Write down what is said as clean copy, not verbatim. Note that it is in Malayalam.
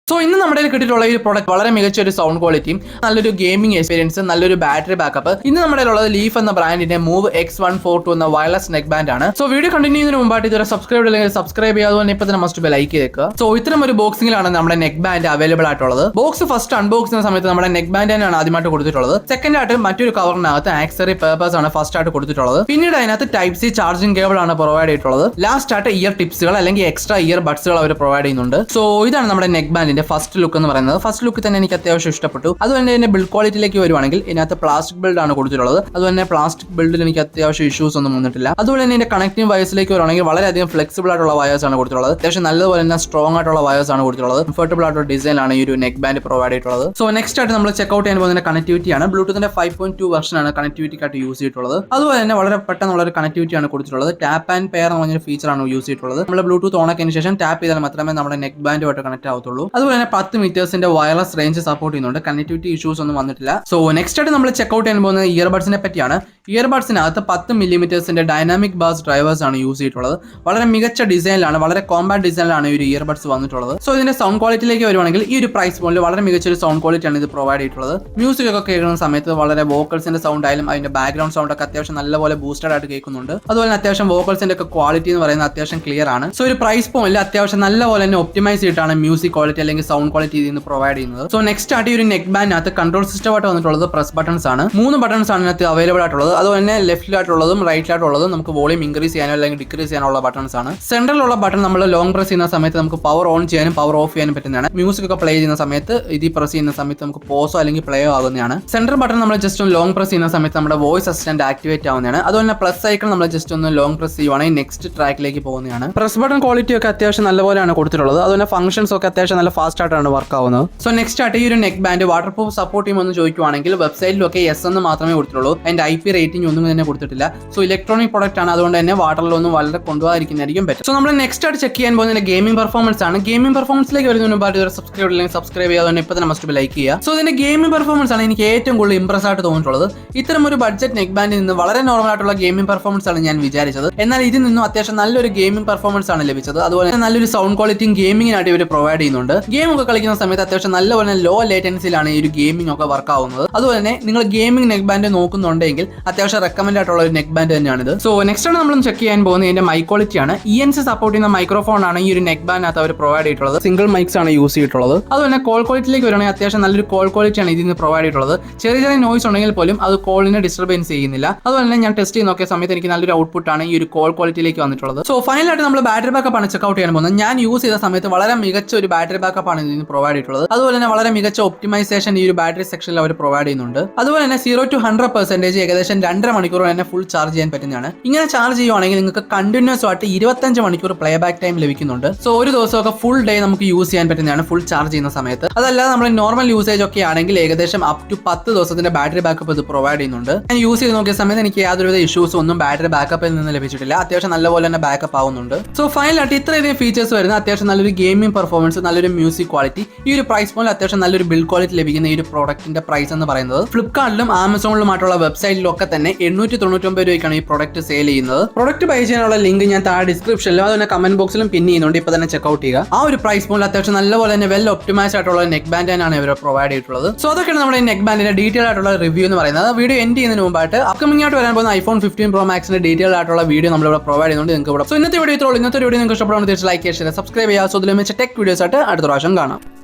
സോ ഇന്ന് നമ്മുടെ കിട്ടിയിട്ടുള്ള ഈ പ്രോഡക്റ്റ് വളരെ മികച്ച ഒരു സൗണ്ട് ക്വാളിറ്റിയും നല്ലൊരു ഗെയിമിംഗ് എക്സ്പീരിയൻസ് നല്ലൊരു ബാറ്ററി ബാക്കപ്പ് ഇന്ന് നമ്മുടെ ഉള്ളത് ലീഫ് എന്ന ബ്രാൻഡിന്റെ മൂവ് X142 എന്ന വയർലെസ് നെക്ക് ബാൻഡ് ആണ്. സോ വീഡിയോ കണ്ടിന്യൂ ചെയ്യുന്നതിന് മുമ്പായിട്ട് ഇതുവരെ സബ്സ്ക്രൈബ് അല്ലെങ്കിൽ സബ്സ്ക്രൈബ് ചെയ്യാതെ ഇപ്പൊ തന്നെ മസ്റ്റ് ബി ലൈക്ക് ചെയ്തേക്കുക. സോ ഇത്തരം ഒരു ബോക്സിംഗിലാണ് നമ്മുടെ നെക്ക് ബാൻഡ് അവൈലബിൾ ആയിട്ടുള്ളത്. ബോക്സ് ഫസ്റ്റ് അൺബോക്സ് ചെയ്യുന്ന സമയത്ത് നമ്മുടെ നെക്ക് ബാൻഡ് തന്നെയാണ് ആദ്യമായിട്ട് കൊടുത്തിട്ടുള്ളത്. സെക്കൻഡ് ആയിട്ട് മറ്റൊരു കവറിനകത്ത് ആക്സറി പേപ്പേഴ്സ് ആണ് ഫസ്റ്റ് ആയിട്ട് കൊടുത്തിട്ടുള്ളത്. പിന്നീട് അതിനകത്ത് ടൈപ്പ് സി ചാർജിംഗ് കേബിൾ ആണ് പ്രൊവൈഡ് ചെയ്തിട്ടുള്ളത്. ലാസ്റ്റ് ആയിട്ട് ഇയർ ടിപ്സുകൾ അല്ലെങ്കിൽ എക്സ്ട്രാ ഇയർ ബഡ്സുകൾ അവർ പ്രൊവൈഡ് ചെയ്യുന്നുണ്ട്. സോ ഇതാണ് നമ്മുടെ നെക്ക് ബാൻഡിന്റെ ഫസ്റ്റ് ലുക്ക് എന്ന് പറയുന്നത്. ഫസ്റ്റ് ലുക്ക് തന്നെ എനിക്ക് അത്യാവശ്യം ഇഷ്ടപ്പെട്ടു. അതുപോലെ തന്നെ ബിൽഡ് ക്വാളിറ്റിയിലേക്ക് വരുവാണെങ്കിൽ ഇതിനകത്ത് പ്ലാസ്റ്റിക് ബിൽഡ് ആണ് കൊടുത്തിട്ടുള്ളത്. അതുപോലെ തന്നെ പ്ലാസ്റ്റിക് ബിൽഡിൽ എനിക്ക് അത്യാവശ്യം ഇഷ്യൂസ് ഒന്നും വന്നിട്ടില്ല. അതുപോലെ തന്നെ ഇതിന്റെ കണക്റ്റിംഗ് വയേഴ്സിലേക്ക് വരുവാണെങ്കിൽ വളരെയധികം ഫ്ലെക്സിബിൾ ആയിട്ടുള്ള വയേഴ്സ് ആണ് കൊടുത്തിട്ടുള്ളത്. അത്യാവശ്യം നല്ലതുപോലെ തന്നെ സ്ട്രോങ് ആയിട്ടുള്ള വയേഴ്സ് ആണ് കൊടുത്തിട്ടുള്ളത്. കംഫർട്ടബിൾ ആയിട്ടുള്ള ഡിസൈൻ ആണ് ഈ ഒരു നെക്ക് ബാൻഡ് പ്രൊവൈഡ് ചെയ്തിട്ടുള്ളത്. സോ നെക്സ്റ്റ് ആയിട്ട് നമ്മൾ ചെക്ക് ഔട്ട് ചെയ്യാൻ പോകുന്ന കണക്ടിവിറ്റി ആണ്. ബ്ലൂടൂത്തിന്റെ 5.2 വെർഷൻ ആണ് കണക്ടിവിറ്റിക്കായിട്ട് യൂസ് ചെയ്തിട്ടുള്ളത്. അതുപോലെ തന്നെ വളരെ പെട്ടെന്നുള്ള ഒരു കണക്ടിവിറ്റി ആണ് കൊടുത്തിട്ടുള്ളത്. ടാപ്പ് ആൻഡ് പെയർ എന്ന് പറഞ്ഞ ഫീച്ചർ ആണ് യൂസ് ചെയ്തിട്ടുള്ളത്. നമ്മൾ ബ്ലൂടൂത്ത് ഓൺ ആക്കിയതിനു ശേഷം ടാപ്പ് ചെയ്താൽ മാത്രമേ നമ്മുടെ നെക്ക് ബാൻഡുമായിട്ട് കണക്ട് ആവത്തുള്ളൂ. അതുപോലെ തന്നെ 10 മീറ്റേഴ്സിന്റെ വയർലെസ് റേഞ്ച് സപ്പോർട്ട് ചെയ്യുന്നുണ്ട്. കണക്ടിവിറ്റി ഇഷ്യൂസ് ഒന്നും വന്നിട്ടില്ല. സോ നെക്സ്റ്റ് ആയിട്ട് നമ്മൾ ചെക്ക് ഔട്ട് ചെയ്യാൻ പോകുന്നത് ഇയർബഡ്സിനെ പറ്റിയാണ്. ഇയർബഡ്സിനകത്ത് 10 മില്ലിമീറ്റേഴ്സിന്റെ ഡൈനാമിക് ബാസ് ഡ്രൈവേഴ്സ് ആണ് യൂസ് ചെയ്തിട്ടുള്ളത്. വളരെ മികച്ച ഡിസൈനിലാണ്, വളരെ കോമ്പാക്ട് ഡിസൈനിലാണ് ഈ ഒരു ഇയർബഡ്സ് വന്നിട്ടുള്ളത്. സോ ഇതിന്റെ സൗണ്ട് ക്വാളിറ്റിയിലേക്ക് വരുവാണെങ്കിൽ ഈ ഒരു പ്രൈസ് പോയിന്റിൽ വളരെ മികച്ച ഒരു സൗണ്ട് ക്വാളിറ്റിയാണ് ഇത് പ്രൊവൈഡ് ചെയ്തിട്ടുള്ളത്. മ്യൂസിക് ഒക്കെ കേൾക്കുന്ന സമയത്ത് വളരെ വോക്കൽസിന്റെ സൗണ്ട് ആയാലും അതിന്റെ ബാക്ക്ഗ്രൗണ്ട് സൗണ്ട് ഒക്കെ അത്യാവശ്യം നല്ലപോലെ ബൂസ്റ്റഡ് ആയിട്ട് കേൾക്കുന്നുണ്ട്. അതുപോലെ അത്യാവശ്യം വോക്കൽസിന്റെ ഒക്കെ ക്വാളിറ്റി എന്ന് പറയുന്നത് അത്യാവശ്യം ക്ലിയർ ആണ്. സോ ഒരു പ്രൈസ് പോയിന്റിൽ അത്യാവശ്യം നല്ലപോലെ തന്നെ ഒപ്റ്റിമൈസ് ചെയ്തിട്ടാണ് മ്യൂസിക് ക്വാളിറ്റി അല്ലെങ്കിൽ സൗണ്ട് ക്വാളിറ്റി ഇതിന് പ്രൊവൈഡ് ചെയ്യുന്നത്. സോ നെക്സ്റ്റ് ആയിട്ട് ഈ ഒരു നെക്ക് ബാൻഡിനകത്ത് കൺട്രോൾ സിസ്റ്റം ആയിട്ട് വന്നിട്ടുള്ളത് പ്രസ് ബട്ടൺസ് ആണ്. 3 ബട്ടൺസ് ആണ് ഇതിനകത്ത് അവൈലബിൾ ആയിട്ടുള്ളത്. അതുപോലെ തന്നെ ലെഫ്റ്റിലായിട്ടുള്ളതും റൈറ്റിലായിട്ടുള്ളതും നമുക്ക് വോളിയം ഇൻക്രീസ് ചെയ്യാനോ അല്ലെങ്കിൽ ഡിക്രീസ് ചെയ്യാനുള്ള ബട്ടൺസ് ആണ്. സെൻട്രലുള്ള ബട്ടൺ നമ്മൾ ലോങ് പ്രസ് ചെയ്യുന്ന സമയത്ത് നമുക്ക് പവർ ഓൺ ചെയ്യാനും പവർ ഓഫ് ചെയ്യാനും പറ്റുന്നതാണ്. മ്യൂസിക് ഒക്കെ പ്ലേ ചെയ്യുന്ന സമയത്ത് ഇത് പ്രസ് ചെയ്യുന്ന സമയത്ത് നമുക്ക് പോസോ അല്ലെങ്കിൽ പ്ലേയോ ആകുന്നതാണ്. സെൻട്രൽ ബട്ടൺ നമ്മൾ ജസ്റ്റ് ഒന്ന് ലോങ് പ്രസ് ചെയ്യുന്ന സമയത്ത് നമ്മുടെ വോയിസ് അസിസ്റ്റന്റ് ആക്ടിവേറ്റ് ആവുന്നതാണ്. അതുപോലെ തന്നെ പ്ലസ് ഐക്കൺ നമ്മൾ ജസ്റ്റ് ഒന്ന് ലോങ് പ്രസ് ചെയ്യുവാണെങ്കിൽ നെക്സ്റ്റ് ട്രാക്കിലേക്ക് പോകുന്നതാണ്. പ്രസ് ബട്ടൺ ക്വാളിറ്റി ഒക്കെ അത്യാവശ്യം നല്ലപോലെയാണ് കൊടുത്തിട്ടുള്ളത്. അതുപോലെ ഫംഗ്ഷൻസ് ഒക്കെ അത്യാവശ്യം നല്ല ഫാസ്റ്റ് ആയിട്ടാണ് വർക്ക് ആവുന്നത്. സോ നെക്സ്റ്റ് ആയിട്ട് ഈ ഒരു neck band water proof support ചെയ്യുമെന്ന് ചോദിക്കുവാണെങ്കിൽ വെബ്സൈറ്റിലൊക്കെ യെസ് എന്ന് മാത്രമേ കൊടുത്തിട്ടുള്ളൂ. അതിന്റെ IP റേറ്റിംഗ് ഒന്നും തന്നെ കൊടുത്തിട്ടില്ല. സോ ഇലക്ട്രോണിക് പ്രോഡക്റ്റ് ആണ്, അതുകൊണ്ട് തന്നെ വാട്ടറിലൊന്നും വളരെ കൊണ്ടുപോകാതിരിക്കുന്നതായിരിക്കും ബെറ്റർ. സോ നമ്മൾ നെക്സ്റ്റ് ആയിട്ട് ചെക്ക് ചെയ്യാൻ പോകുന്ന ഗെയിമിംഗ് പെർഫോമൻസ് ആണ്. ഗെയിമിംഗ് പെർഫോമൻസിലേക്ക് വരുന്നതിന് മുമ്പായിട്ട് സബ്സ്ക്രൈബ് അല്ലെങ്കിൽ സബ്സ്ക്രൈബ് ചെയ്യാതെ ഇപ്പൊ തന്നെ മസ്റ്റ് ലൈക്ക് ചെയ്യുക. സോ ഇതിന്റെ ഗെയിമിംഗ് പെർഫോമൻസ് ആണ് എനിക്ക് ഏറ്റവും കൂടുതൽ ഇംപ്രസ് ആയിട്ട് തോന്നിയിട്ടുള്ളത്. ഇത്തരം ഒരു ബഡ്ജറ്റ് നെക്ക് ബാൻഡിൽ നിന്ന് വളരെ നോർമൽ ആയിട്ടുള്ള ഗെയിമിംഗ് പെർഫോമൻസ് ആണ് ഞാൻ വിചാരിച്ചത്. എന്നാൽ ഇതിൽ നിന്നും അത്യാവശ്യം നല്ലൊരു ഗെയിമിംഗ് പെർഫോമൻസ് ആണ് ലഭിച്ചത്. അതുപോലെ നല്ലൊരു സൗണ്ട് ക്വാളിറ്റിയും ഗെയിമിംഗിനായിട്ട് ഇവർ പ്രൊവൈഡ് ചെയ്യുന്നുണ്ട്. ഗെയിം ഒക്കെ കളിക്കുന്ന സമയത്ത് അത്യാവശ്യം നല്ലപോലെ ലോ ലേറ്റൻസിയിലാണ് ഈ ഒരു ഗെയിമിംഗ് ഒക്കെ വർക്ക് ആവുന്നത്. അതുപോലെ തന്നെ നിങ്ങൾ ഗെയിമിംഗ് നെക്ക് ബാൻഡ് നോക്കുന്നുണ്ടെങ്കിൽ അത്യാവശ്യം റെക്കമെൻഡ് ആയിട്ടുള്ള ഒരു നെക്ക് ബാൻഡ് തന്നെയാണിത്. സോ നെക്സ്റ്റ് ആണ് നമ്മൾ ചെക്ക് ചെയ്യാൻ പോകുന്നത് ഇതിന്റെ മൈക്ക് ക്വാളിറ്റി ആണ്. ENC സപ്പോർട്ട് ചെയ്യുന്ന മൈക്രോഫോൺ ആണ് ഈ ഒരു നെക്ക് ബാൻഡിനകത്ത് അവർ പ്രൊവൈഡ് ചെയ്തിട്ടുള്ളത്. സിംഗിൾ മൈക്സ് ആണ് യൂസ് ചെയ്തിട്ടുള്ളത്. അതുപോലെ കോൾ ക്വാളിറ്റിയിലേക്ക് വരുവാണെങ്കിൽ അത്യാവശ്യം നല്ലൊരു കോൾ ക്വാളിറ്റി ആണ് ഇതിൽ നിന്ന് പ്രൊവൈഡ് ചെയ്തിട്ടുള്ളത്. ചെറിയ ചെറിയ നോയ്സ് ഉണ്ടെങ്കിൽ പോലും അത് കോളിനെ ഡിസ്റ്റർബൻസ് ചെയ്യുന്നില്ല. അതുപോലെ തന്നെ ഞാൻ ടെസ്റ്റ് ചെയ്ത് നോക്കിയ സമയത്ത് എനിക്ക് നല്ലൊരു ഔട്ട്പുട്ട് ആണ് ഈ ഒരു കോൾ ക്വാളിറ്റിയിലേക്ക് വന്നിട്ടുള്ളത്. സോ ഫൈനലായിട്ട് നമ്മൾ ബാറ്ററി ബാക്കപ്പ് ആണ് ചെക്ക് ഔട്ട് ചെയ്യാൻ പോകുന്നത്. ഞാൻ യൂസ് ചെയ്ത സമയത്ത് വളരെ മികച്ച ഒരു ബാറ്ററി ബാക്കപ്പ് ആണ് ഇതിൽ നിന്ന് പ്രൊവൈഡ് ചെയ്തിട്ടുള്ളത്. അതുപോലെ തന്നെ വളരെ മികച്ച ഒപ്റ്റിമൈസേഷൻ ഈ ഒരു ബാറ്ററി സെക്ഷനിൽ അവർ പ്രൊവൈഡ് ചെയ്യുന്നുണ്ട്. അതുപോലെ തന്നെ 0 to 100% ഏകദേശം 2.5 മണിക്കൂർ തന്നെ ഫുൾ ചാർജ് ചെയ്യാൻ പറ്റുന്നതാണ്. ഇങ്ങനെ ചാർജ് ചെയ്യുവാണെങ്കിൽ നിങ്ങൾക്ക് കണ്ടിന്യൂസ് ആയിട്ട് 25 മണിക്കൂർ പ്ലേ ബാക്ക് ടൈം ലഭിക്കുന്നുണ്ട്. സോ ഒരു ദിവസമൊക്കെ ഫുൾ ഡേ നമുക്ക് യൂസ് ചെയ്യാൻ പറ്റുന്നതാണ് ഫുൾ ചാർജ് ചെയ്യുന്ന സമയത്ത്. അതല്ലാതെ നമ്മൾ നോർമൽ യൂസേജ് ഒക്കെ ആണെങ്കിൽ ഏകദേശം അപ് ടു 10 ദിവസത്തിന്റെ ബാറ്ററി ബാക്കപ്പ് ഇത് പ്രൊവൈഡ് ചെയ്യുന്നുണ്ട്. ഞാൻ യൂസ് ചെയ്ത് നോക്കിയ സമയത്ത് എനിക്ക് യാതൊരുവിധ ഇഷ്യൂസ് ഒന്നും ബാറ്ററി ബാക്കപ്പിൽ നിന്ന് ലഭിച്ചിട്ടില്ല. അത്യാവശ്യം നല്ലപോലെ തന്നെ ബാക്കപ്പ് ആവുന്നുണ്ട്. സോ ഫൈനലായിട്ട് ഇത്രയധികം ഫീച്ചേഴ്സ് വരുന്ന അത്യാവശ്യം നല്ലൊരു ഗെയിമിംഗ് പെർഫോമൻസ്, നല്ലൊരു മ്യൂസിക് ക്വാളിറ്റി, ഈ ഒരു പ്രൈസ് പോലും അത്യാവശ്യം നല്ലൊരു ബിൽഡ് ക്വാളിറ്റി ലഭിക്കുന്ന ഈ ഒരു പ്രോഡക്റ്റിന്റെ പ്രൈസ് എന്ന് പറയുന്നത് ഫ്ലിപ്കാർട്ടിലും ആമസോണിലുമായിട്ടുള്ള വെബ്സൈറ്റിലും ഒക്കെ തന്നെ 899 രൂപയ്ക്കാണ് ഈ പ്രോഡക്റ്റ് സെയിൽ ചെയ്യുന്നത്. പ്രോഡക്റ്റ് ബൈ ചെയ്യാനുള്ള ലിങ്ക് ഞാൻ താഴെ ഡിസ്ക്രിപ്ഷനിലും അതുപോലെ കമന്റ് ബോക്സിലും പിൻ ചെയ്യുന്നുണ്ട്. ഇപ്പൊ തന്നെ ചെക്ക് ഔട്ട് ചെയ്യുക. ആ ഒരു പ്രൈസ് പോലും അത്യാവശ്യം നല്ലപോലെ തന്നെ വെൽ ഒപ്റ്റിമൈസ്ഡ് ആയിട്ടുള്ള നെക്ക് ബാൻഡ് ആണ് ഇവർ പ്രൊവൈഡ് ചെയ്തിട്ടുള്ളത്. സോ അതൊക്കെയാണ് നമ്മുടെ നെക്ക് ബാൻഡിന്റെ ഡീറ്റെയിൽ ആയിട്ടുള്ള റിവ്യൂ എന്ന് പറയുന്നത്. വീഡിയോ എൻഡ് ചെയ്യുന്നതിന് മുമ്പായിട്ട് അപ്കമിംഗ് ആയിട്ട് വരാൻ പോകുന്ന iPhone 15 Pro Maxന്റെ ഡീറ്റെയിൽ ആയിട്ടുള്ള വീഡിയോ നമ്മളിവിടെ പ്രൊവൈഡ് ചെയ്യുന്നുണ്ട് നിങ്ങൾക്ക് ഇവിടെ. സോ ഇന്നത്തെ വീഡിയോ ഇത്രയുള്ളൂ. ഇന്നത്തെ വീഡിയോ നിങ്ങൾക്ക് ഇഷ്ടപ്പെടുന്ന തീർച്ചയായും ലൈക്ക് ചെയ്യുക, സബ്സ്ക്രൈബ് ചെയ്യുക. സോ ഇതിൽ മികച്ച ടെക് വീഡിയോസ് ആയിട്ട് അടുത്ത പ്രാവശ്യം കാണാം.